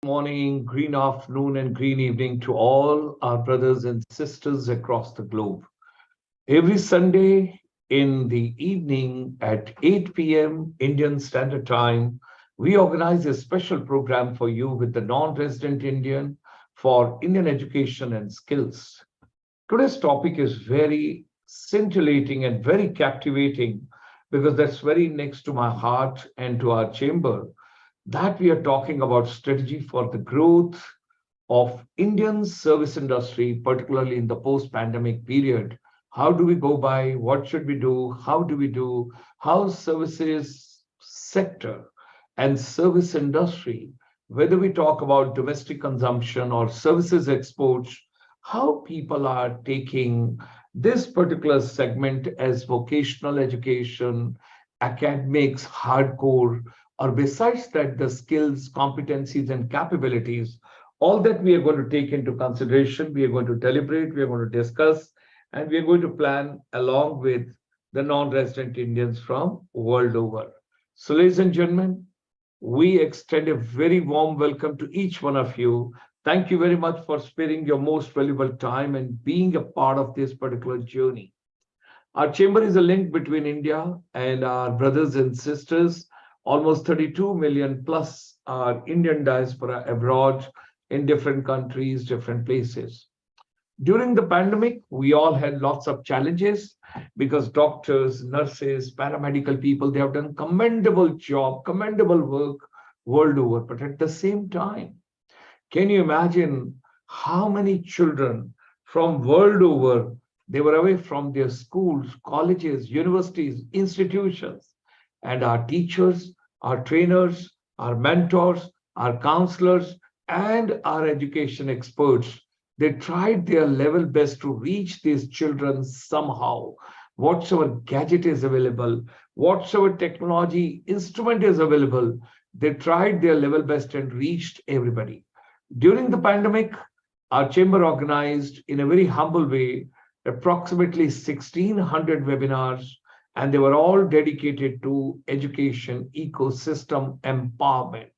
morning, green afternoon, and green evening to all our brothers and sisters across the globe. Every Sunday in the evening at 8 p.m. Indian Standard Time, we organize a special program for you with the non-resident Indian for Indian education and skills. Today's topic is very scintillating and very captivating because that's very next to my heart and to our chamber that we are talking about strategy for the growth of Indian service industry, particularly in the post-pandemic period. How do we go by? What should we do? How do we do? How services sector and service industry, whether we talk about domestic consumption or services exports, how people are taking this particular segment as vocational education, academics, hardcore, or besides that, the skills, competencies, and capabilities, all that we are going to take into consideration, we are going to deliberate, we are going to discuss, and we are going to plan along with the non-resident Indians from world over. So, ladies and gentlemen, we extend a very warm welcome to each one of you. Thank you very much for sparing your most valuable time and being a part of this particular journey. Our chamber is a link between India and our brothers and sisters. Almost 32 million plus are Indian diaspora abroad in different countries, different places. During the pandemic, we all had lots of challenges because doctors, nurses, paramedical people, they have done commendable job, commendable work world over. But at the same time, can you imagine how many children from world over, they were away from their schools, colleges, universities, institutions, and our teachers, our trainers, our mentors, our counselors, and our education experts, they tried their level best to reach these children somehow. Whatsoever gadget is available, whatsoever technology instrument is available, they tried their level best and reached everybody. During the pandemic, our chamber organized in a very humble way approximately 1,600 webinars, and they were all dedicated to education ecosystem empowerment.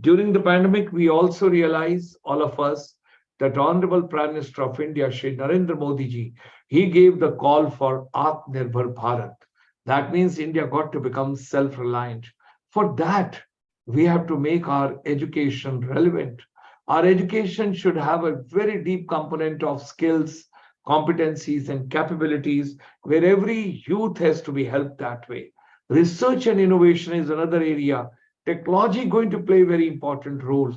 During the pandemic, we also realized, all of us, that Honorable Prime Minister of India, Shri Narendra Modi ji, he gave the call for Atmanirbhar Bharat. That means India got to become self-reliant. For that, we have to make our education relevant. Our education should have a very deep component of skills, competencies, and capabilities where every youth has to be helped that way. Research and innovation is another area. Technology going to play very important roles.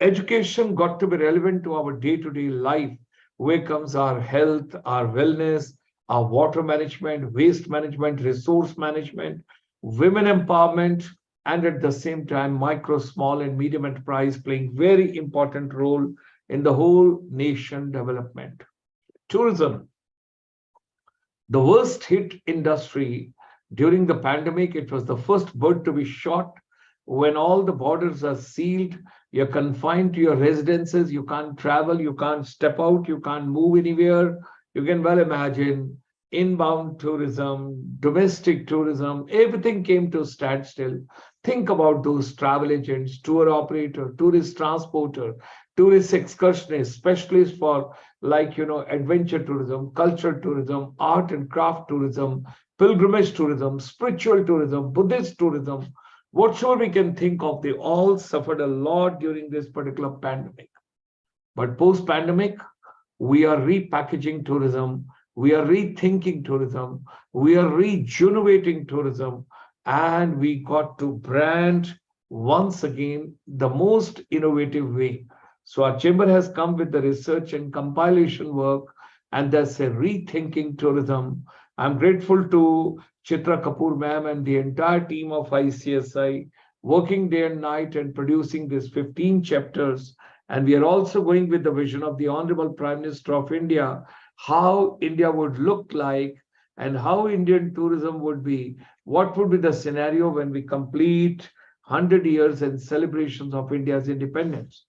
Education got to be relevant to our day-to-day life. Where comes our health, our wellness, our water management, waste management, resource management, women empowerment, and at the same time, micro, small, and medium enterprise playing very important role in the whole nation development. Tourism, the worst hit industry during the pandemic. It was the first bird to be shot. When all the borders are sealed, you're confined to your residences, you can't travel, you can't step out, you can't move anywhere. You can well imagine inbound tourism, domestic tourism, everything came to standstill. Think about those travel agents, tour operator, tourist transporter, tourist excursionists, specialists for adventure tourism, cultural tourism, art and craft tourism, pilgrimage tourism, spiritual tourism, Buddhist tourism, whatsoever we can think of, they all suffered a lot during this particular pandemic. But post-pandemic, we are repackaging tourism, we are rethinking tourism, we are rejuvenating tourism, and we got to brand once again the most innovative way. So our chamber has come with the research and compilation work, and that's a rethinking tourism. I'm grateful to Chitra Kapoor ma'am and the entire team of ICSI working day and night and producing these 15 chapters. And we are also going with the vision of the Honorable Prime Minister of India, how India would look like and how Indian tourism would be. What would be the scenario when we complete 100 years and celebrations of India's independence?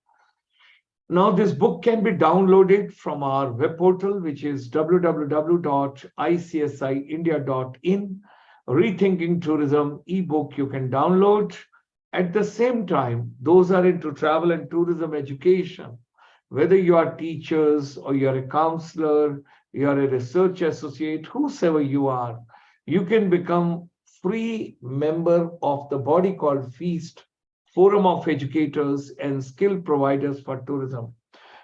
Now, this book can be downloaded from our web portal, which is www.icsiindia.in. Rethinking Tourism ebook you can download. At the same time, those are into travel and tourism education. Whether you are teachers or you're a counselor, you're a research associate, whosoever you are, you can become free member of the body called Feast, Forum of Educators and Skill Providers for Tourism.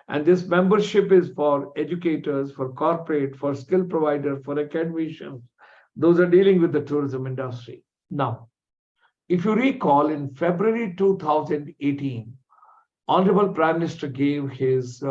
And this membership is for educators, for corporate, for skill provider, for academicians. Those are dealing with the tourism industry. Now, if you recall, in February 2018, Honorable Prime Minister gave his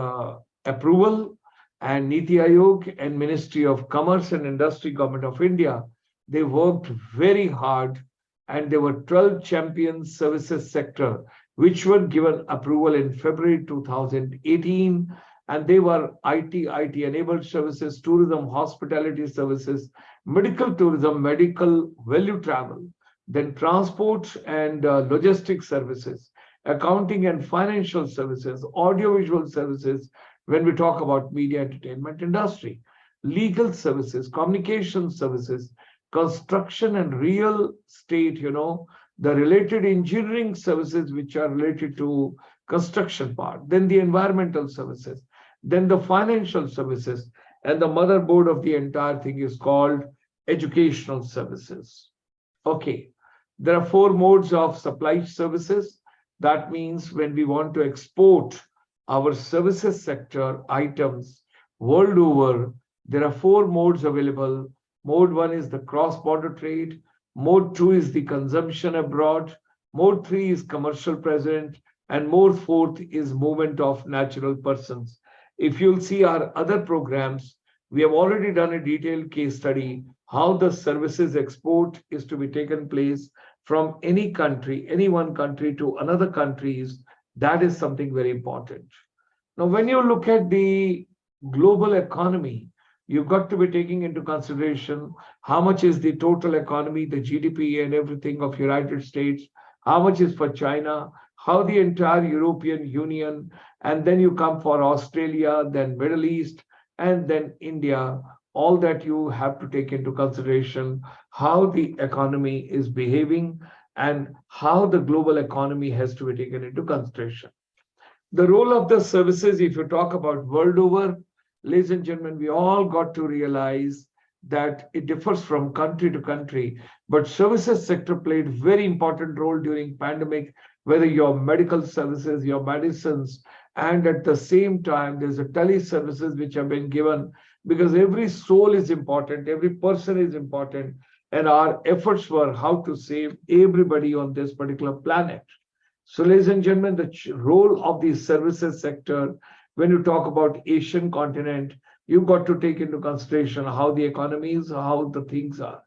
approval, and Niti Aayog and Ministry of Commerce and Industry, Government of India, they worked very hard, and there were 12 champion services sector which were given approval in February 2018, and they were IT enabled services, tourism, hospitality services, medical tourism, medical value travel, then transport and logistics services, accounting and financial services, audiovisual services, when we talk about media entertainment industry, legal services, communication services, construction and real estate, the related engineering services which are related to construction part, then the environmental services, then the financial services, and the motherboard of the entire thing is called educational services. Okay, there are four modes of supply services. That means when we want to export our services sector items world over, there are four modes available. Mode one is the cross-border trade. Mode two is the consumption abroad. Mode three is commercial present. And mode fourth is movement of natural persons. If you'll see our other programs, we have already done a detailed case study how the services export is to be taken place from any country, any one country to another countries. That is something very important. Now, when you look at the global economy, you've got to be taking into consideration how much is the total economy, the GDP and everything of United States, how much is for China, how the entire European Union, and then you come for Australia, then Middle East, and then India. All that you have to take into consideration how the economy is behaving and how the global economy has to be taken into consideration. The role of the services, if you talk about world over, ladies and gentlemen, we all got to realize that it differs from country to country, but services sector played very important role during pandemic, whether your medical services, your medicines, and at the same time, there's a tele services which have been given because every soul is important, every person is important, and our efforts were how to save everybody on this particular planet. So, ladies and gentlemen, the role of the services sector, when you talk about Asian continent, you've got to take into consideration how the economy is, how the things are.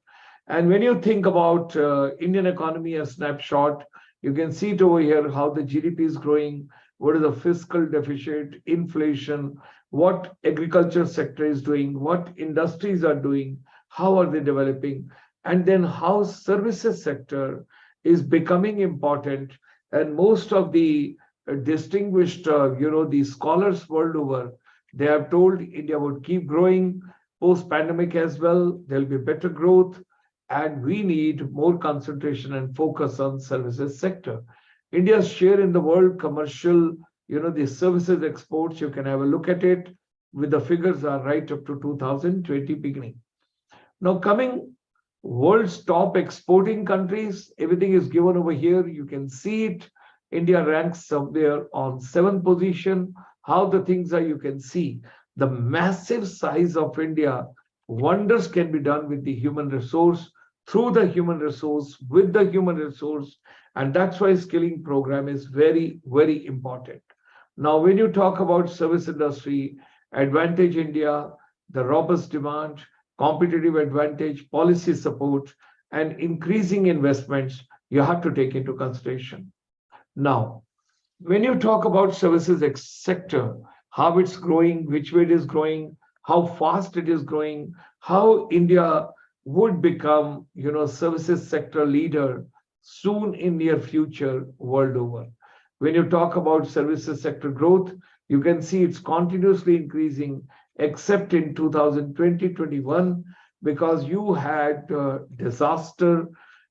And when you think about Indian economy, a snapshot, you can see it over here, how the GDP is growing, what is the fiscal deficit, inflation, what agriculture sector is doing, what industries are doing, how are they developing, and then how services sector is becoming important. And most of the distinguished, the scholars world over, they have told India would keep growing post-pandemic as well. There'll be better growth, and we need more concentration and focus on services sector. India's share in the world commercial, the services exports, you can have a look at it with the figures are right up to 2020 beginning. Now coming world's top exporting countries, everything is given over here. You can see it. India ranks somewhere on 7th position. How the things are, you can see the massive size of India. Wonders can be done with the human resource, through the human resource, with the human resource. And that's why skilling program is very, very important. Now, when you talk about service industry, advantage India, the robust demand, competitive advantage, policy support, and increasing investments, you have to take into consideration. Now, when you talk about services sector, how it's growing, which way it is growing, how fast it is growing, how India would become, services sector leader soon in near future world over. When you talk about services sector growth, you can see it's continuously increasing, except in 2020-21, because you had disaster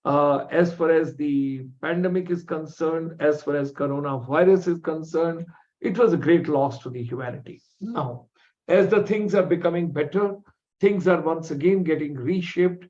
as far as the pandemic is concerned, as far as coronavirus is concerned, it was a great loss to the humanity. Now, as the things are becoming better, things are once again getting reshaped.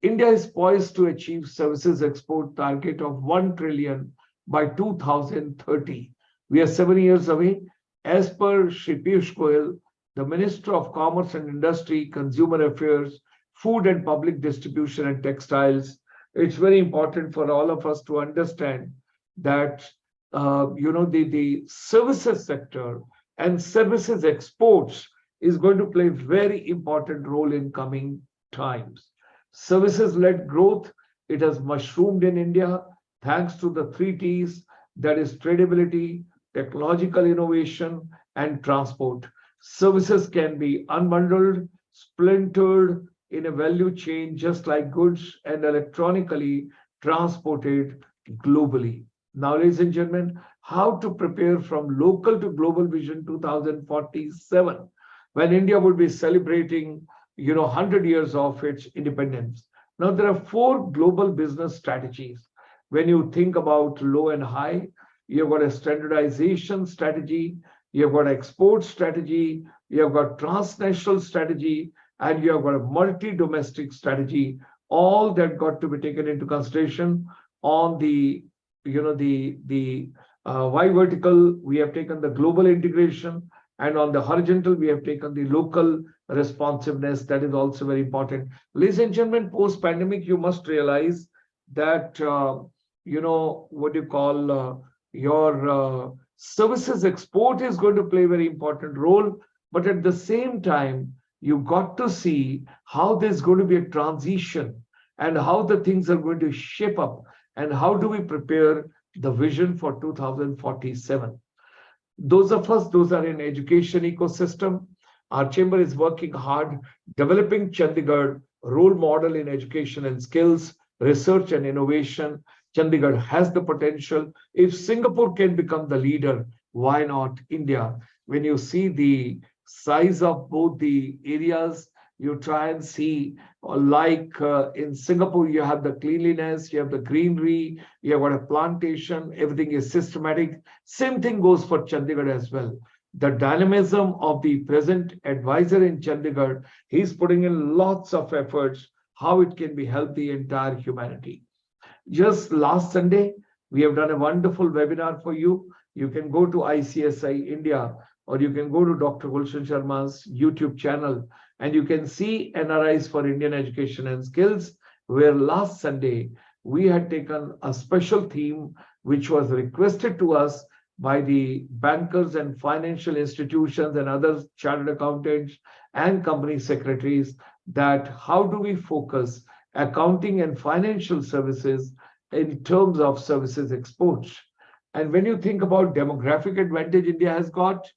India is poised to achieve services export target of 1 trillion by 2030. We are 7 years away. As per Shri Piyush Goyal, the Minister of Commerce and Industry, Consumer Affairs, Food and Public Distribution and Textiles, it's very important for all of us to understand that the services sector and services exports is going to play a very important role in coming times. Services-led growth, it has mushroomed in India thanks to the three T's, that is tradability, technological innovation, and transport. Services can be unbundled, splintered in a value chain, just like goods, and electronically transported globally. Now, ladies and gentlemen, how to prepare from local to global vision 2047, when India would be celebrating 100 years of its independence. Now, there are four global business strategies. When you think about low and high, you've got a standardization strategy, you've got export strategy, you've got transnational strategy, and you have got a multi-domestic strategy, all that got to be taken into consideration. On the Y vertical, we have taken the global integration, and on the horizontal, we have taken the local responsiveness. That is also very important. Ladies and gentlemen, post-pandemic, you must realize that, what you call your services export is going to play a very important role. But at the same time, you got to see how there's going to be a transition and how the things are going to shape up and how do we prepare the vision for 2047. Those of us, those are in education ecosystem, our chamber is working hard, developing Chandigarh role model in education and skills, research and innovation. Chandigarh has the potential. If Singapore can become the leader, why not India? When you see the size of both the areas, you try and see, like in Singapore, you have the cleanliness, you have the greenery, you have got a plantation, everything is systematic. Same thing goes for Chandigarh as well. The dynamism of the present advisor in Chandigarh, he's putting in lots of efforts, how it can be help the entire humanity. Just last Sunday, we have done a wonderful webinar for you. You can go to ICSI India, or you can go to Dr. Gulshan Sharma's YouTube channel, and you can see NRIs for Indian Education and Skills, where last Sunday we had taken a special theme which was requested to us by the bankers and financial institutions and other chartered accountants and company secretaries, that how do we focus accounting and financial services in terms of services exports. And when you think about demographic advantage India has got,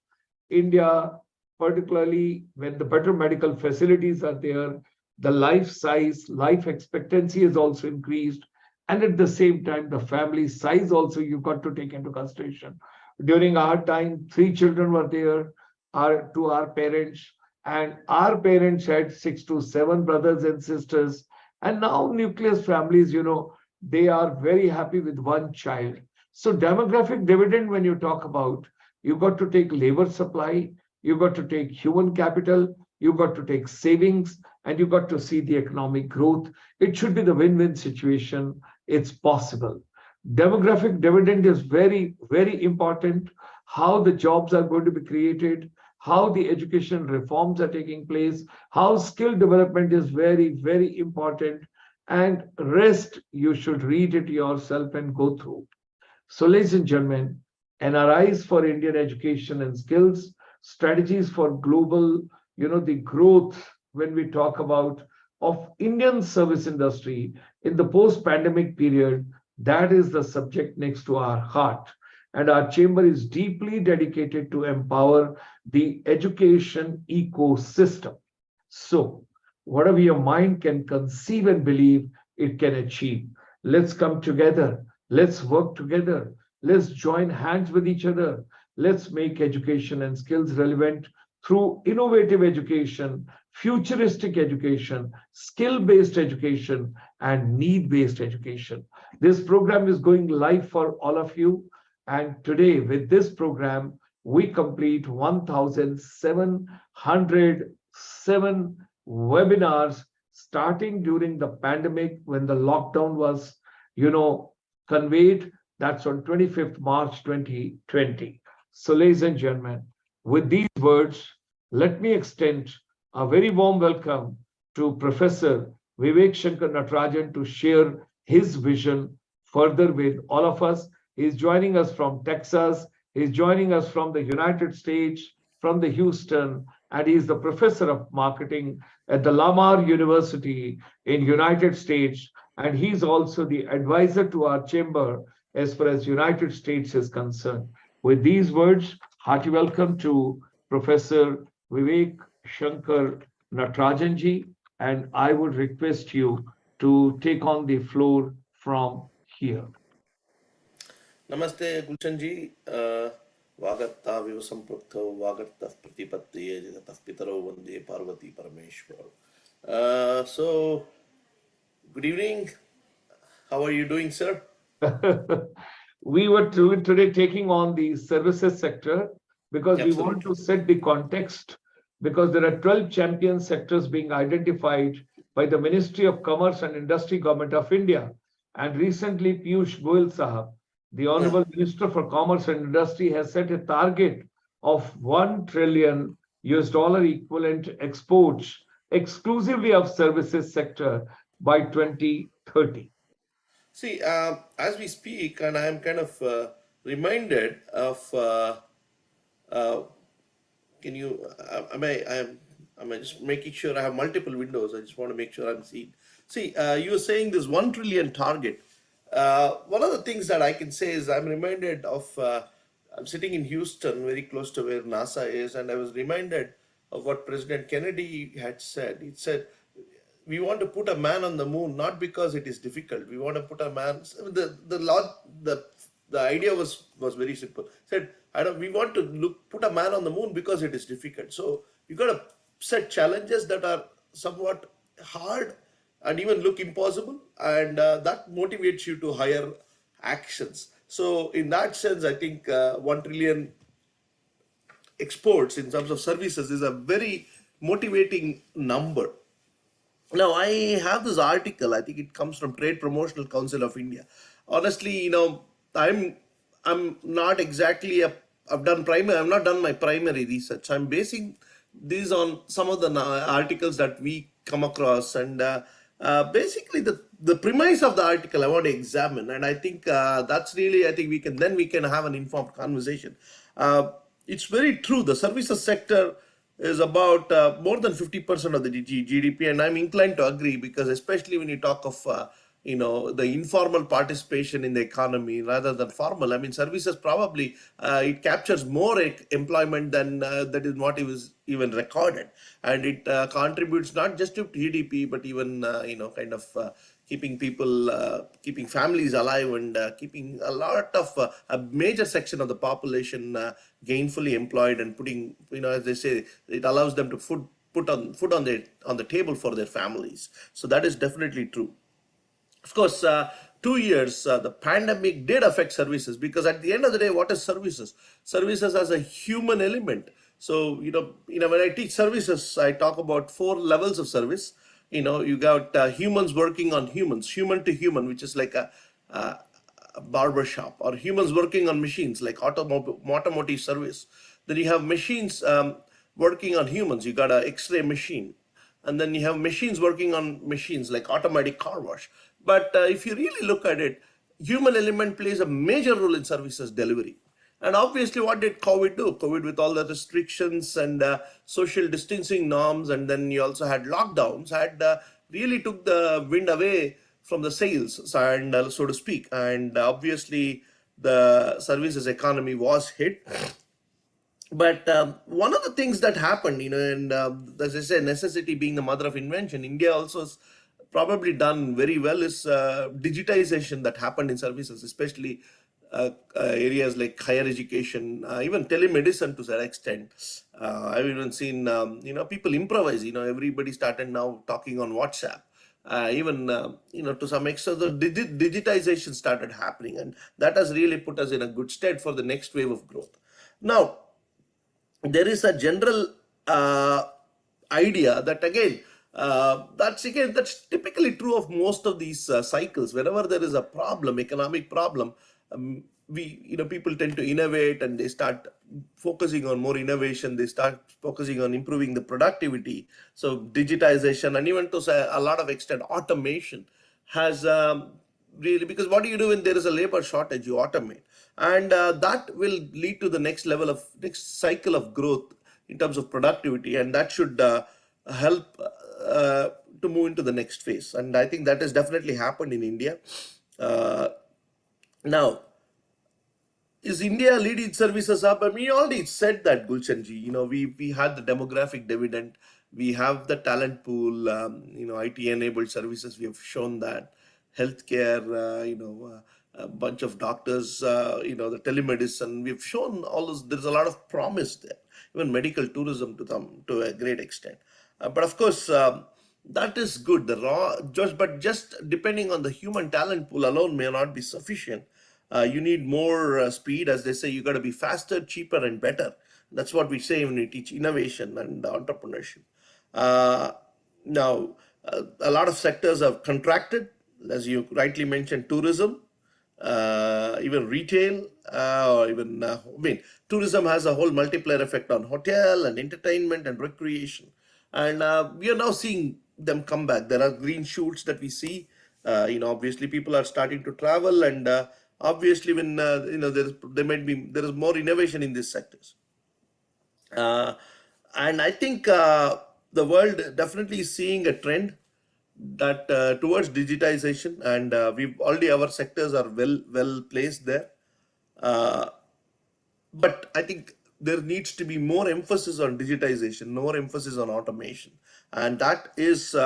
India, particularly when the better medical facilities are there, the life size, life expectancy is also increased. And at the same time, the family size also you got to take into consideration. During our time, 3 children were there to our parents, and our parents had 6 to 7 brothers and sisters. And now nucleus families, they are very happy with 1 child. So demographic dividend, when you talk about, you got to take labor supply, you got to take human capital, you got to take savings, and you got to see the economic growth. It should be the win-win situation. It's possible. Demographic dividend is very, very important. How the jobs are going to be created, how the education reforms are taking place, how skill development is very, very important. And rest, you should read it yourself and go through. So, ladies and gentlemen, NRIs for Indian education and skills, strategies for global, the growth when we talk about of Indian service industry in the post-pandemic period, that is the subject next to our heart. And our chamber is deeply dedicated to empower the education ecosystem. So, whatever your mind can conceive and believe, it can achieve. Let's come together. Let's work together. Let's join hands with each other. Let's make education and skills relevant through innovative education, futuristic education, skill-based education, and need-based education. This program is going live for all of you. And today, with this program, we complete 1,707 webinars starting during the pandemic when the lockdown was, conveyed. That's on 25th March 2020. So, ladies and gentlemen, with these words, let me extend a very warm welcome to Professor Vivek Shankar Natarajan to share his vision further with all of us. He's joining us from Texas. He's joining us from the United States, from the Houston, and he's the professor of marketing at the Lamar University in United States. And he's also the advisor to our chamber as far as United States is concerned. With these words, hearty welcome to Professor Vivek Shankar Natarajanji, and I would request you to take on the floor from here. Namaste, Gulshan ji. Vagatta Vivasampruktho Vagatta Pratipattiye Jagatah Pitaro Vande Parvati Parameshwar. So, good evening. How are you doing, sir? We were today taking on the services sector because we want to set the context, because there are 12 champion sectors being identified by the Ministry of Commerce and Industry, Government of India. And recently, Piyush Goyal Sahab, the Honorable Minister for Commerce and Industry, has set a target of $1 trillion equivalent exports exclusively of services sector by 2030. See, as we speak, and I am kind of reminded of, can you, am I just making sure I have multiple windows? I just want to make sure I'm seeing. See, you were saying this 1 trillion target. One of the things that I can say is I'm reminded of, I'm sitting in Houston, very close to where NASA is, and I was reminded of what President Kennedy had said. He said, we want to put a man on the moon not because it is difficult. We want to put a man. The idea was very simple. Said, we want to put a man on the moon because it is difficult. So you got to set challenges that are somewhat hard and even look impossible, and that motivates you to higher actions. So in that sense, I think 1 trillion exports in terms of services is a very motivating number. Now, I have this article. I think it comes from Trade Promotional Council of India. Honestly, I'm not exactly I've not done my primary research. I'm basing these on some of the articles that we come across, and basically the premise of the article I want to examine, and I think that's really, I think we can have an informed conversation. It's very true. The services sector is about more than 50% of the GDP, and I'm inclined to agree, because especially when you talk of the informal participation in the economy rather than formal. I mean, services probably it captures more employment than that is what it was even recorded, and it contributes not just to GDP but even kind of keeping people, keeping families alive, and keeping a lot of a major section of the population gainfully employed, and putting, as they say, it allows them to put food on the table for their families. So that is definitely true. Of course, 2 years, the pandemic did affect services, because at the end of the day, what is services? Services as a human element. So, when I teach services, I talk about 4 levels of service. You got humans working on humans, human to human, which is like a barber shop, or humans working on machines like automotive service. Then you have machines working on humans. You got an X-ray machine, and then you have machines working on machines like automatic car wash. But if you really look at it, human element plays a major role in services delivery. And obviously, what did COVID do? COVID, with all the restrictions and social distancing norms, and then you also had lockdowns, had really took the wind away from the sails, and so to speak. And obviously, the services economy was hit. But one of the things that happened, and as I say, necessity being the mother of invention, India also has probably done very well is digitization that happened in services, especially areas like higher education, even telemedicine to that extent. I've even seen, people improvise. Everybody started now talking on WhatsApp. Even to some extent, the digitization started happening, and that has really put us in a good stead for the next wave of growth. Now, there is a general uh, idea that that's typically true of most of these cycles. Whenever there is a problem, economic problem, we people tend to innovate, and they start focusing on more innovation. They start focusing on improving the productivity. So digitization, and even to say a lot of extent automation, has really, because what do you do when there is a labor shortage? You automate, and that will lead to the next cycle of growth in terms of productivity, and that should help to move into the next phase. And I think that has definitely happened in India. uh, Now, is India leading services up? I mean, you already said that, Gulshanji. We had the demographic dividend, we have the talent pool, IT enabled services. We have shown that healthcare, a bunch of doctors, the telemedicine. We've shown all this. There's a lot of promise there. Even medical tourism to a great extent. But of course, that is good. The raw, just depending on the human talent pool alone may not be sufficient. You need more speed, as they say. You got to be faster, cheaper, and better. That's what we say when we teach innovation and entrepreneurship. Uh, Now, a lot of sectors have contracted, as you rightly mentioned, tourism, even retail, or even, tourism has a whole multiplier effect on hotel and entertainment and recreation. And we are now seeing them come back. There are green shoots that we see. Obviously, people are starting to travel, and obviously, when there is more innovation in these sectors. Uh, and I think the world definitely is seeing a trend that towards digitization, and we've already, our sectors are well placed there. Uh, but I think there needs to be more emphasis on digitization, more emphasis on automation, and that is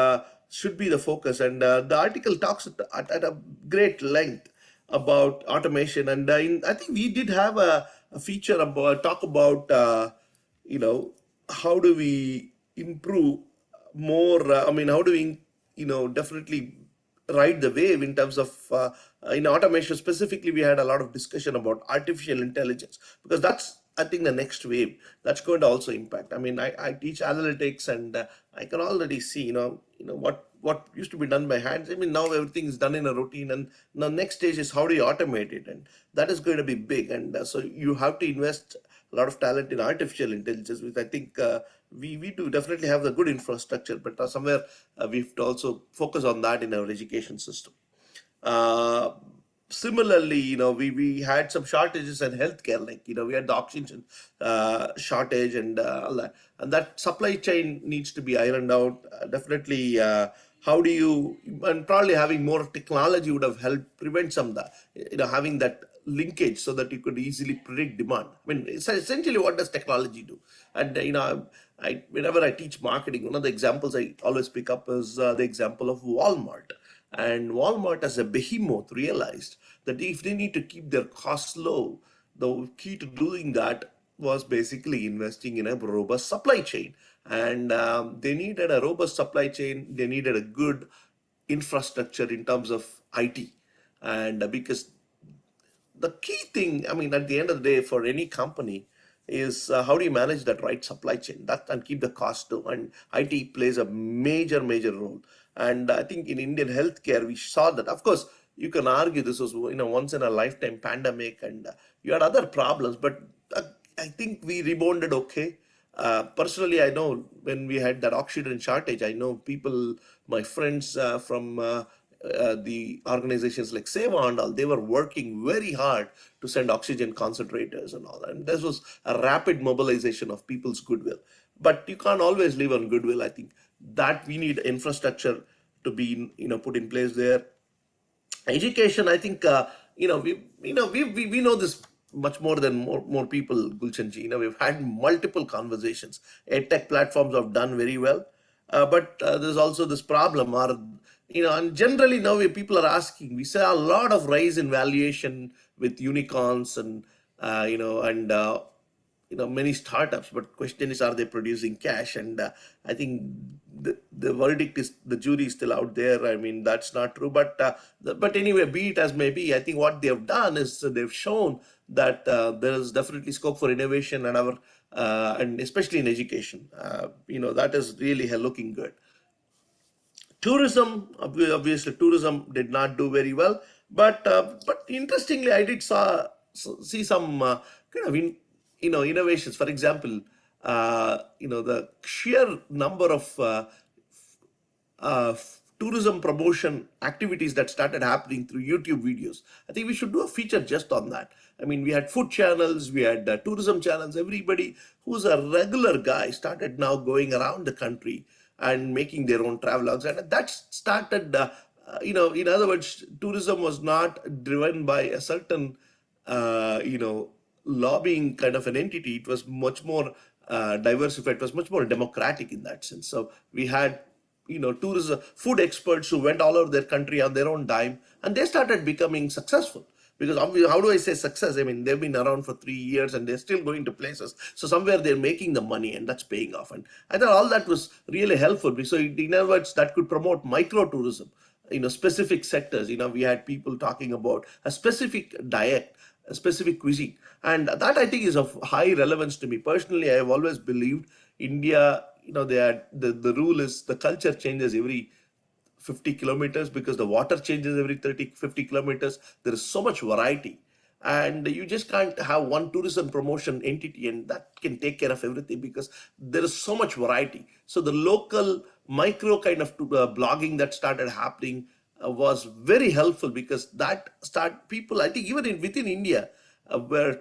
should be the focus. And the article talks at a great length about automation, and I think we did have a feature about talk about you know how do we improve more. How do we definitely ride the wave in terms of in automation specifically. We had a lot of discussion about artificial intelligence, because that's, I think, the next wave that's going to also impact. I teach analytics, and I can already see what used to be done by hands. Now everything is done in a routine, and the next stage is how do you automate it, and that is going to be big. And so you have to invest a lot of talent in artificial intelligence, which I think we do definitely have the good infrastructure, but somewhere we have to also focus on that in our education system. Uh, Similarly, we had some shortages in healthcare, like, we had the oxygen shortage, and all that. And that supply chain needs to be ironed out. Definitely, how do you, and probably having more technology would have helped prevent some of that, having that linkage so that you could easily predict demand. It's essentially, what does technology do? And, whenever I teach marketing, one of the examples I always pick up is the example of Walmart. And Walmart, as a behemoth, realized that if they need to keep their costs low, the key to doing that was basically investing in a robust supply chain. And they needed a robust supply chain, they needed a good infrastructure in terms of IT. And because the key thing, at the end of the day, for any company, is how do you manage that right supply chain that and keep the cost down. And IT plays a major role. And I think in Indian healthcare we saw that. Of course, you can argue this was once in a lifetime pandemic, and you had other problems, but uh, I think we rebounded okay. Personally, I know when we had that oxygen shortage, I know people, my friends from the organizations like Seva and all, they were working very hard to send oxygen concentrators and all that. And this was a rapid mobilization of people's goodwill. But you can't always live on goodwill. I think that we need infrastructure to be put in place there. Education, I think, we know this much more than more people, Gulchanji. We've had multiple conversations. EdTech platforms have done very well, but there's also this problem, or and generally now people are asking. We see a lot of rise in valuation with unicorns and and many startups. But question is, are they producing cash? And I think the verdict is, the jury is still out there. I mean, that's not true. But but anyway, be it as may be, I think what they have done is they've shown that there is definitely scope for innovation, and our and especially in education, that is really looking good. Tourism, obviously, tourism did not do very well, but interestingly, I did see some kind of innovations. For example, the sheer number of tourism promotion activities that started happening through YouTube videos. I think we should do a feature just on that. I mean, we had food channels, we had tourism channels. Everybody who's a regular guy started now going around the country and making their own travelogues, and that started. In other words, tourism was not driven by a certain, lobbying kind of an entity. It was much more diversified. It was much more democratic in that sense. So we had tourism food experts who went all over their country on their own dime, and they started becoming successful. Because obviously, how do I say success? I mean, they've been around for 3 years and they're still going to places. So somewhere they're making the money, and that's paying off. And I thought all that was really helpful. So in other words, that could promote micro tourism, specific sectors. We had people talking about a specific diet, a specific cuisine. And that, I think, is of high relevance to me. Personally, I have always believed India, they had the rule is the culture changes every 50 kilometers, because the water changes every 30, 50 kilometers. There is so much variety. And you just can't have one tourism promotion entity and that can take care of everything, because there is so much variety. So the local micro kind of blogging that started happening was very helpful, because that start people, I think, even within India, were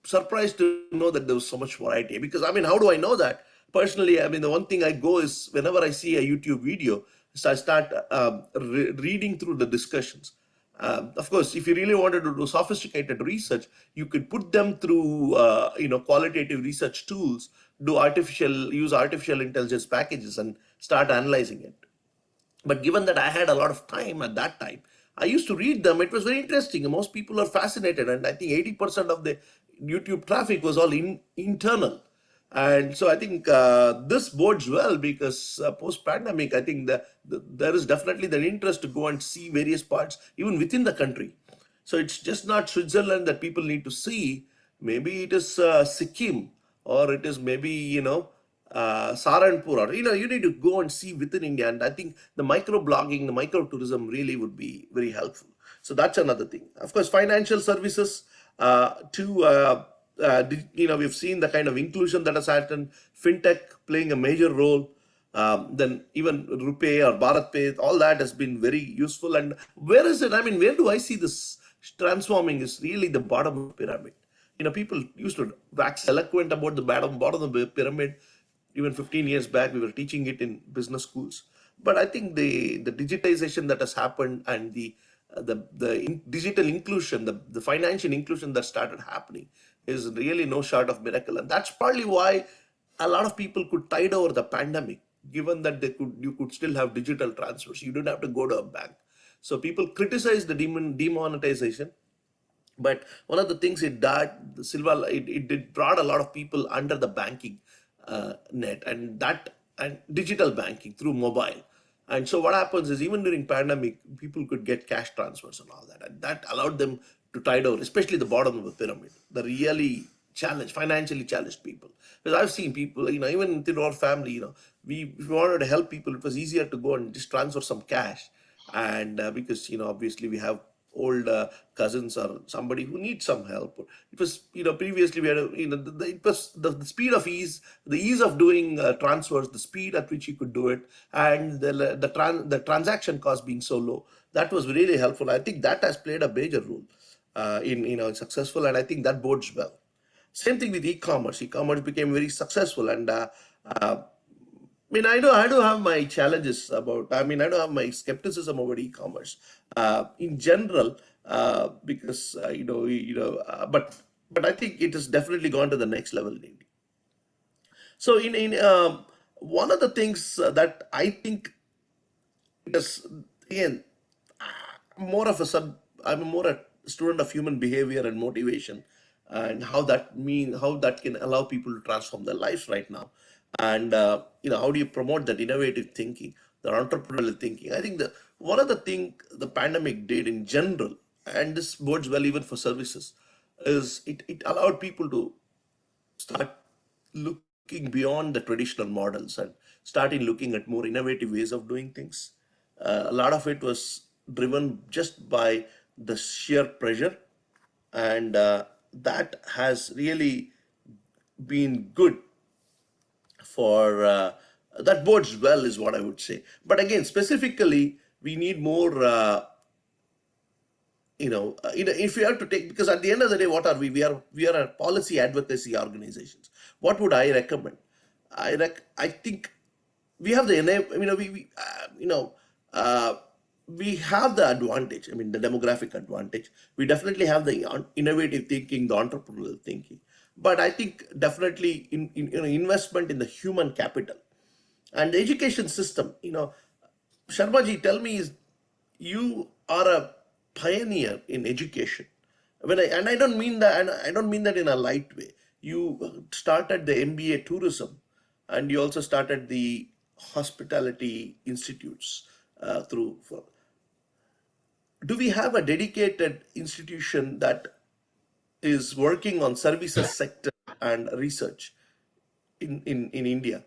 surprised to know that there was so much variety. Because I mean, how do I know that? Personally, I mean, the one thing I go is whenever I see a YouTube video, so I start reading through the discussions. Of course, if you really wanted to do sophisticated research, you could put them through qualitative research tools, use artificial intelligence packages, and start analyzing it. But given that I had a lot of time at that time, I used to read them. It was very interesting. Most people are fascinated, and I think 80% of the YouTube traffic was all internal. And so I think this bodes well, because post-pandemic, I think there is definitely the interest to go and see various parts, even within the country. So it's just not Switzerland that people need to see. Maybe it is Sikkim, or it is maybe, Saranpur, or, you need to go and see within India. And I think the micro blogging, the micro tourism really would be very helpful. So that's another thing. Of course, financial services, we've seen the kind of inclusion that has happened, fintech playing a major role. Then even Rupee or Bharat Pay, all that has been very useful. And where is it? I mean, where do I see this transforming? Is really the bottom of the pyramid. People used to wax eloquent about the bottom of the pyramid. Even 15 years back, we were teaching it in business schools. But I think the digitization that has happened, and the digital inclusion, the financial inclusion that started happening, is really no short of miracle. And that's partly why a lot of people could tide over the pandemic, given that you could still have digital transfers. You don't have to go to a bank. So people criticize the demonetization, but one of the things it did, it did brought a lot of people under the banking net, and digital banking through mobile. And so what happens is, even during pandemic, people could get cash transfers and all that, and that allowed them to tide over, especially the bottom of the pyramid, the really financially challenged people. Because I've seen people, even within our family, if we wanted to help people, it was easier to go and just transfer some cash. And because obviously we have old cousins or somebody who needs some help. It was, previously we had it was the speed of ease, the ease of doing transfers, the speed at which you could do it, and the transaction cost being so low, that was really helpful. I think that has played a major role in successful, and I think that bodes well. Same thing with e-commerce. E-commerce became very successful, and I mean, I do have my challenges about. I mean, I do have my skepticism about e-commerce in general, because but I think it has definitely gone to the next level in India. So in one of the things that I think is, again, more of a sub. I'm more a student of human behavior and motivation, and how that can allow people to transform their lives right now. And how do you promote that innovative thinking, the entrepreneurial thinking? I think the one of the thing the pandemic did in general, and this bodes well even for services, is it allowed people to start looking beyond the traditional models and starting looking at more innovative ways of doing things. A lot of it was driven just by the sheer pressure, and that has really been good for that bodes well, is what I would say. But again, specifically, we need more. If we have to take, because at the end of the day, what are we? We are a policy advocacy organizations. What would I recommend? I think we have the uh, we have the advantage. I mean, the demographic advantage. We definitely have the innovative thinking, the entrepreneurial thinking. But I think definitely investment in the human capital and the education system. Sharmaji, tell me, is you are a pioneer in education. And I don't mean that, and I don't mean that in a light way. You started the MBA tourism, and you also started the hospitality institutes through. Do we have a dedicated institution that is working on services sector and research in India?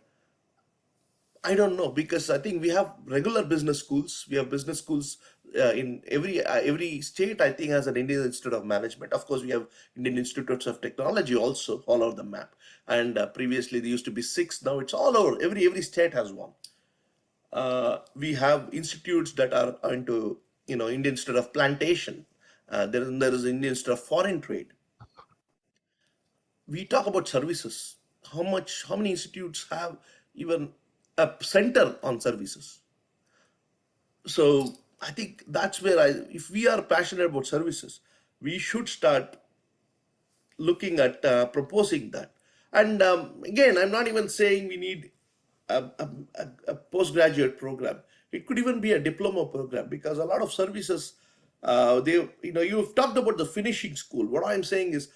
I don't know, because I think we have regular business schools. We have business schools in every state. I think has an Indian Institute of Management. Of course, we have Indian Institutes of Technology also all over the map. And previously there used to be six. Now it's all over. Every state has one. We have institutes that are into Indian Institute of Plantation. There is Indian Institute of Foreign Trade. We talk about services. How many institutes have even a center on services? So I think that's where if we are passionate about services, we should start looking at proposing that. And again, I'm not even saying we need a postgraduate program. It could even be a diploma program, because a lot of services, you've talked about the finishing school. What I'm saying is,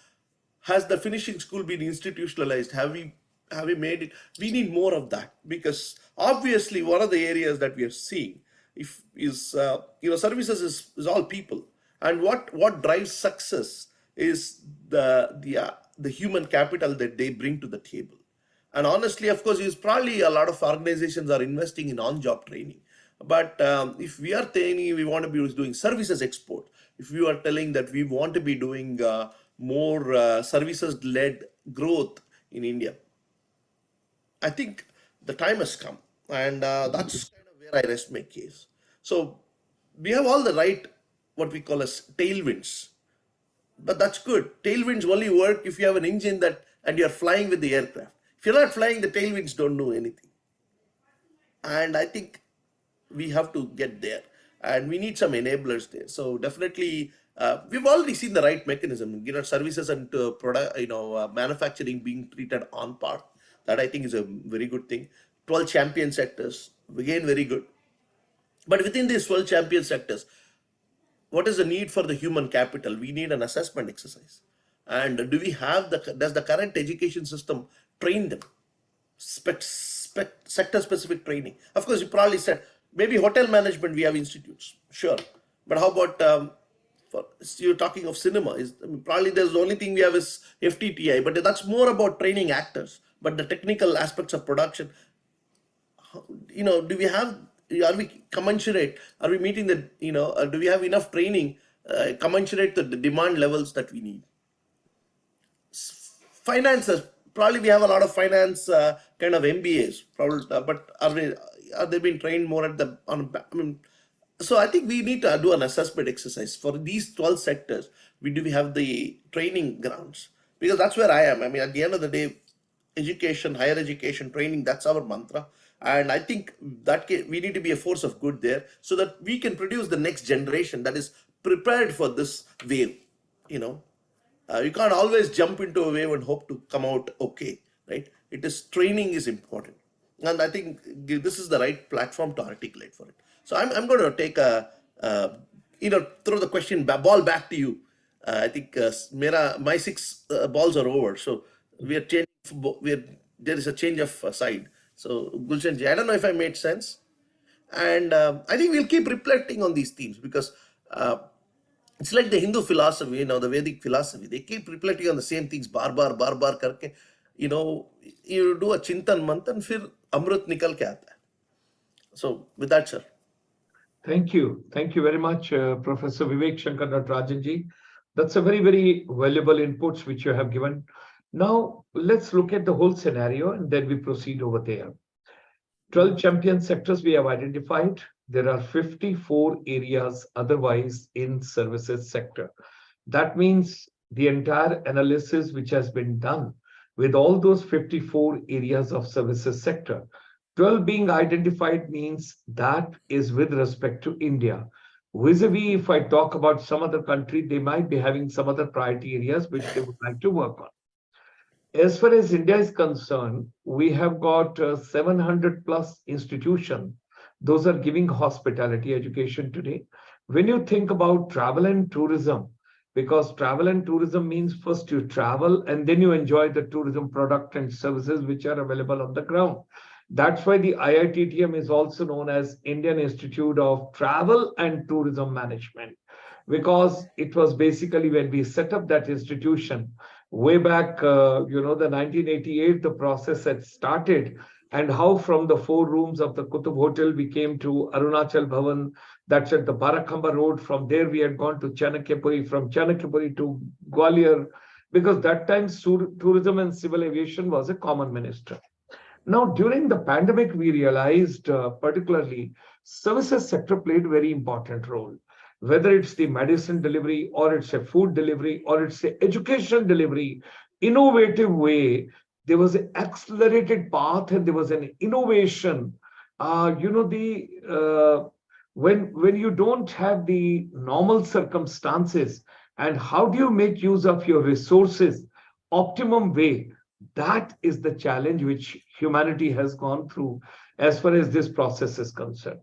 has the finishing school been institutionalized? Have we made it? We need more of that, because obviously one of the areas that we are seeing, if is services is all people, and what drives success is the human capital that they bring to the table. And honestly, of course, is probably a lot of organizations are investing in on-job training. But if we are saying we want to be doing services export, if we are telling that we want to be doing more services-led growth in India, I think the time has come, and that's kind of where I rest my case. So we have all the right, what we call as tailwinds, but that's good. Tailwinds only work if you have an engine that and you're flying with the aircraft. If you're not flying, the tailwinds don't do anything. And I think we have to get there, and we need some enablers there. So definitely, we've already seen the right mechanism. Services and product, manufacturing being treated on par. That I think is a very good thing. 12 champion sectors, again, very good. But within these 12 champion sectors, what is the need for the human capital? We need an assessment exercise. And does the current education system train them? Sector specific training. Of course, you probably said maybe hotel management, we have institutes, sure. But how about you're talking of cinema? Probably there's the only thing we have is FTTI, but that's more about training actors. But the technical aspects of production, do we have? Are we commensurate? Are we meeting the? Do we have enough training commensurate to the demand levels that we need? Finances, probably we have a lot of finance kind of MBAs, probably, but are they being trained more at the on? I mean, so I think we need to do an assessment exercise for these 12 sectors. Do we have the training grounds? Because that's where I am. I mean, at the end of the day, education, higher education, training, that's our mantra. And I think that we need to be a force of good there, so that we can produce the next generation that is prepared for this wave. You know, you can't always jump into a wave and hope to come out okay, right? It is training is important, and I think this is the right platform to articulate for it. So I'm going to take throw the question ball back to you. I think my six balls are over. So we are changing. There is a change of side. So Gulshan ji, I don't know if I made sense. And I think we'll keep reflecting on these themes because uh, it's like the Hindu philosophy, the Vedic philosophy. They keep reflecting on the same things, bar bar karke. You do a chintan manthan, फिर अमृत निकल के आता है. So with that, sir. Thank you. Thank you very much, Professor Vivek Shankar Natarajan ji. That's a very, very valuable inputs which you have given. Now, let's look at the whole scenario and then we proceed over there. 12 champion sectors we have identified. There are 54 areas otherwise in services sector. That means the entire analysis which has been done with all those 54 areas of services sector, 12 being identified means that is with respect to India. Vis-a-vis, if I talk about some other country, they might be having some other priority areas which they would like to work on. As far as India is concerned, we have got 700 plus institutions. Those are giving hospitality education today. When you think about travel and tourism, because travel and tourism means first you travel and then you enjoy the tourism product and services which are available on the ground. That's why the IITTM is also known as Indian Institute of Travel and Tourism Management, because it was basically when we set up that institution way back, the 1988, the process had started, and how from the 4 rooms of the Kutub Hotel we came to Arunachal Bhavan, that's at the Barakhamba Road. From there, we had gone to Chanakyapuri, from Chanakyapuri to Gwalior, because that time tourism and civil aviation was a common minister. Now, during the pandemic, we realized particularly services sector played a very important role. Whether it's the medicine delivery or it's a food delivery or it's a education delivery, innovative way, there was an accelerated path and there was an innovation. When you don't have the normal circumstances, and how do you make use of your resources optimum way? That is the challenge which humanity has gone through as far as this process is concerned.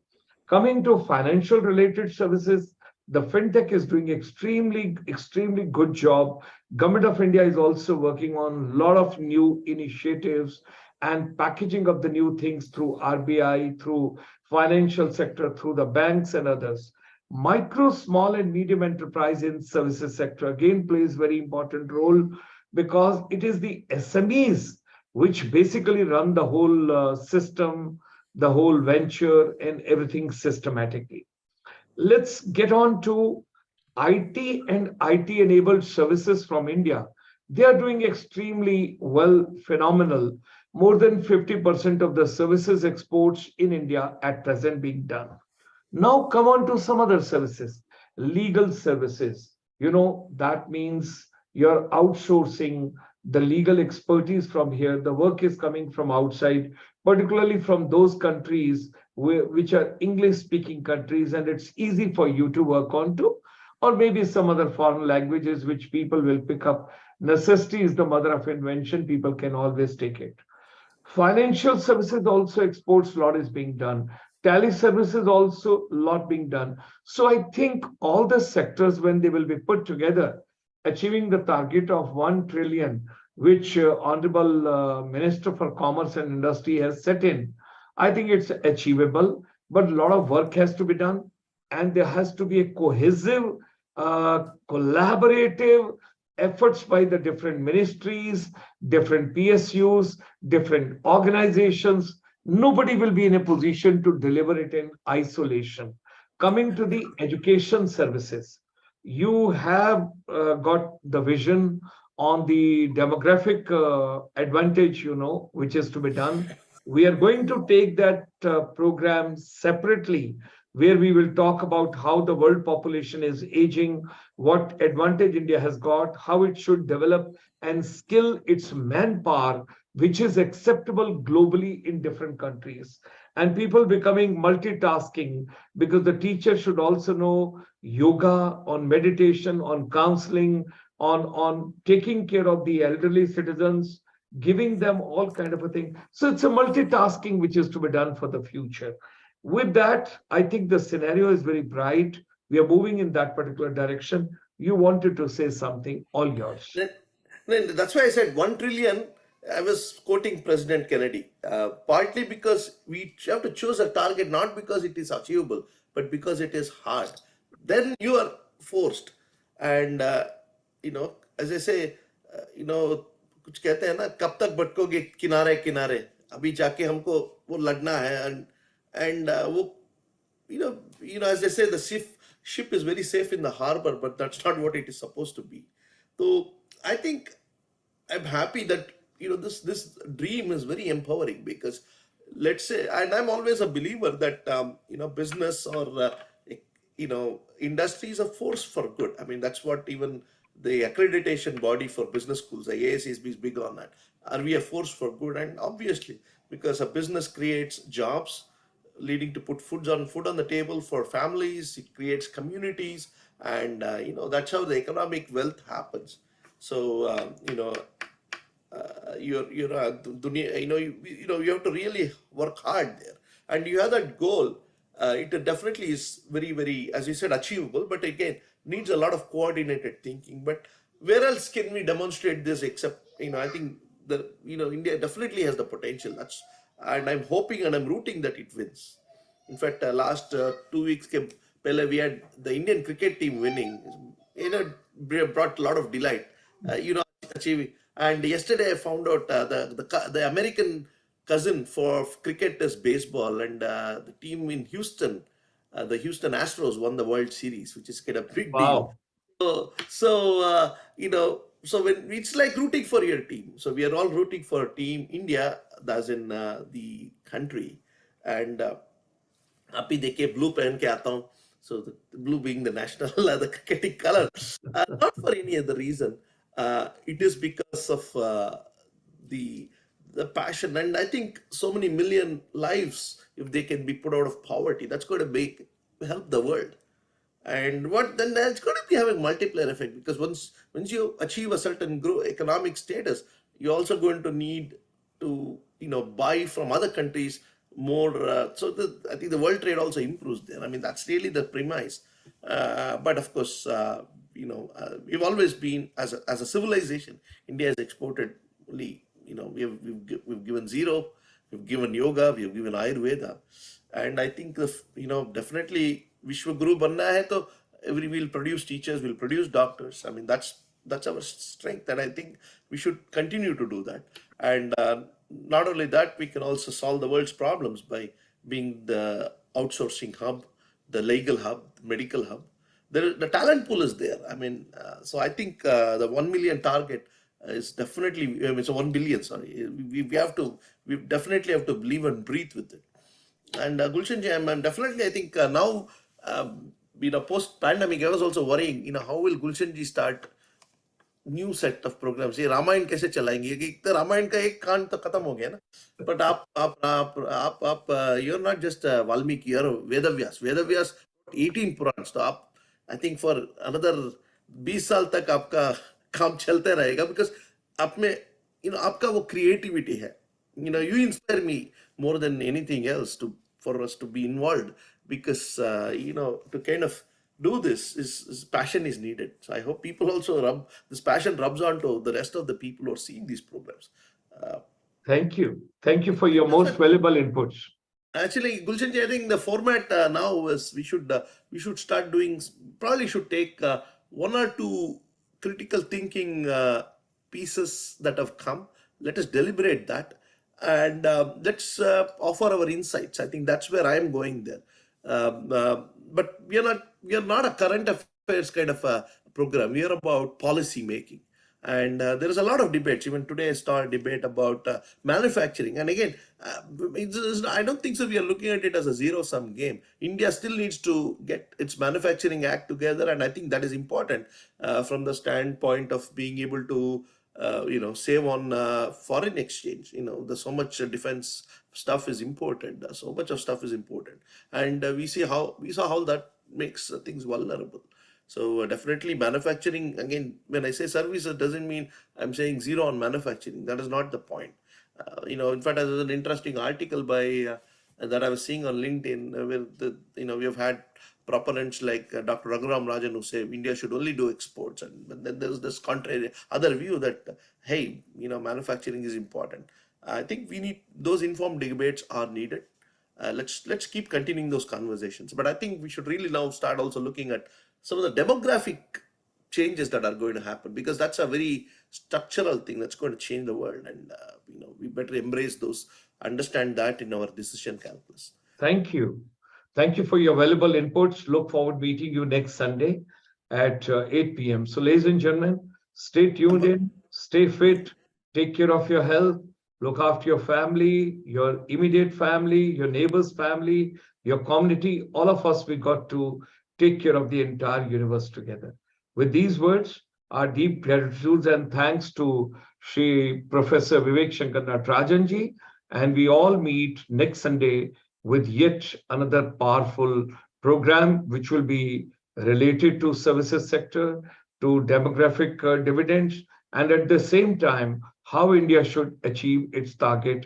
Coming to financial related services, the fintech is doing extremely good job. Government of India is also working on a lot of new initiatives and packaging of the new things through RBI, through financial sector, through the banks and others. Micro, small and medium enterprise in services sector again plays very important role, because it is the SMEs which basically run the whole system, the whole venture and everything systematically. Let's get on to IT and IT enabled services from India. They are doing extremely well, phenomenal. More than 50% of the services exports in India at present being done. Now come on to some other services, legal services. That means you're outsourcing the legal expertise from here. The work is coming from outside, particularly from those countries which are English speaking countries, and it's easy for you to work on to, or maybe some other foreign languages which people will pick up. Necessity is the mother of invention. People can always take it. Financial services also exports, a lot is being done. Tally services also a lot being done. So I think all the sectors, when they will be put together, achieving the target of 1 trillion, which Honorable Minister for Commerce and Industry has set in, I think it's achievable, but a lot of work has to be done, and there has to be a cohesive, collaborative efforts by the different ministries, different PSUs, different organizations. Nobody will be in a position to deliver it in isolation. Coming to the education services, you have got the vision on the demographic advantage, which is to be done. We are going to take that program separately, where we will talk about how the world population is aging, what advantage India has got, how it should develop and skill its manpower, which is acceptable globally in different countries. And people becoming multitasking, because the teacher should also know yoga, on meditation, on counseling, on taking care of the elderly citizens, giving them all kind of a thing. So it's a multitasking which is to be done for the future. With that, I think the scenario is very bright. We are moving in that particular direction. You wanted to say something, all yours. Then, then that's why I said 1 trillion. I was quoting President Kennedy, partly because we have to choose a target not because it is achievable, but because it is hard. Then you are forced, and as I say, कुछ कहते हैं ना, कब तक भटकोगे किनारे किनारे, अभी जाके हमको वो लड़ना है, and वो as they say, the ship is very safe in the harbor, but that's not what it is supposed to be. So I think I'm happy that this dream is very empowering, because let's say, and I'm always a believer that business or industry is a force for good. I mean, that's what even the accreditation body for business schools, the AICSB, is big on that. Are we a force for good? And obviously, because a business creates jobs, leading to put food on the table for families. It creates communities, and that's how the economic wealth happens. So you have to really work hard there, and you have that goal. It definitely is very, very, as you said, achievable, but again needs a lot of coordinated thinking. But where else can we demonstrate this except, I think the India definitely has the potential. That's And I'm hoping and I'm rooting that it wins. In fact, last 2 weeks के पहले we had the Indian cricket team winning. Brought a lot of delight. Achieving. And yesterday I found out the American cousin for cricket is baseball, and the team in Houston, the Houston Astros, won the World Series, which is kind of big deal. Wow. So when it's like rooting for your team. So we are all rooting for Team India, that's in the country, and अभी देखिए blue पहन के आता हूँ. So the blue being the national, the cricketing color, not for any other reason. It is because of the passion, and I think so many million lives, if they can be put out of poverty, that's going to help the world. And what then that's going to be having multiplier effect, because once you achieve a certain economic status, you're also going to need to buy from other countries more. I think the world trade also improves there. I mean, that's really the premise. But of course, we've always been, as a civilization, India has exported only. We've given zero, we've given yoga, we've given Ayurveda, and I think definitely Vishwa Guru banna hai, to every will produce teachers, will produce doctors. I mean, that's our strength, and I think we should continue to do that. And not only that, we can also solve the world's problems by being the outsourcing hub, the legal hub, medical hub. The talent pool is there. I mean, so I think the 1 million target is definitely, I mean, it's a 1 billion, sorry. We definitely have to live and breathe with it. And Gulshan ji, I'm definitely, I think now, post pandemic, I was also worrying, how will Gulshan ji start new set of programmes. ये रामायण कैसे चलाएंगे? एक तो रामायण का एक कांड तो खत्म हो गया ना, बट आप you are not just Valmiki, you are Vedavyasa. Vedavyasa 18 Purana, तो आप आई थिंक फॉर अनदर 20 साल तक आपका काम चलते रहेगा, बिकॉज आप में आपका वो क्रिएटिविटी है. You inspire me more than anything else for us to be involved, because to kind of do this is passion is needed. So I hope people also this passion rubs onto the rest of the people who are seeing these programs. Uh, Thank you. Thank you for your that's most what valuable inputs. Actually, Gulshan ji, I think the format now is we should start doing, probably should take one or two critical thinking pieces that have come. Let us deliberate that, and let's offer our insights. I think that's where I am going there. But we are not a current affairs kind of a program. We are about policy making. And there is a lot of debates. Even today, I saw a debate about manufacturing. And again, I don't think so. We are looking at it as a zero-sum game. India still needs to get its manufacturing act together, and I think that is important from the standpoint of being able to, save on foreign exchange. There's so much defense stuff is imported. So much of stuff is imported, and we saw how that makes things vulnerable. So definitely manufacturing, again, when I say service, it doesn't mean I'm saying zero on manufacturing. That is not the point. In fact, there was an interesting article by that I was seeing on LinkedIn, where we have had proponents like Dr. Raghuram Rajan who say India should only do exports, and but then there's this contrary other view that hey, manufacturing is important. I think we need those informed debates are needed. Let's keep continuing those conversations. But I think we should really now start also looking at some of the demographic changes that are going to happen, because that's a very structural thing that's going to change the world, and we better embrace those, understand that in our decision calculus. Thank you. Thank you for your valuable inputs. Look forward meeting you next Sunday at 8 p.m. So, ladies and gentlemen, stay tuned in, stay fit, take care of your health, look after your family, your immediate family, your neighbor's family, your community. All of us, we got to take care of the entire universe together. With these words, our deep gratitude and thanks to Shri Professor Vivek Shankar Natarajan ji, and we all meet next Sunday with yet another powerful program which will be related to services sector, to demographic dividends, and at the same time, how India should achieve its target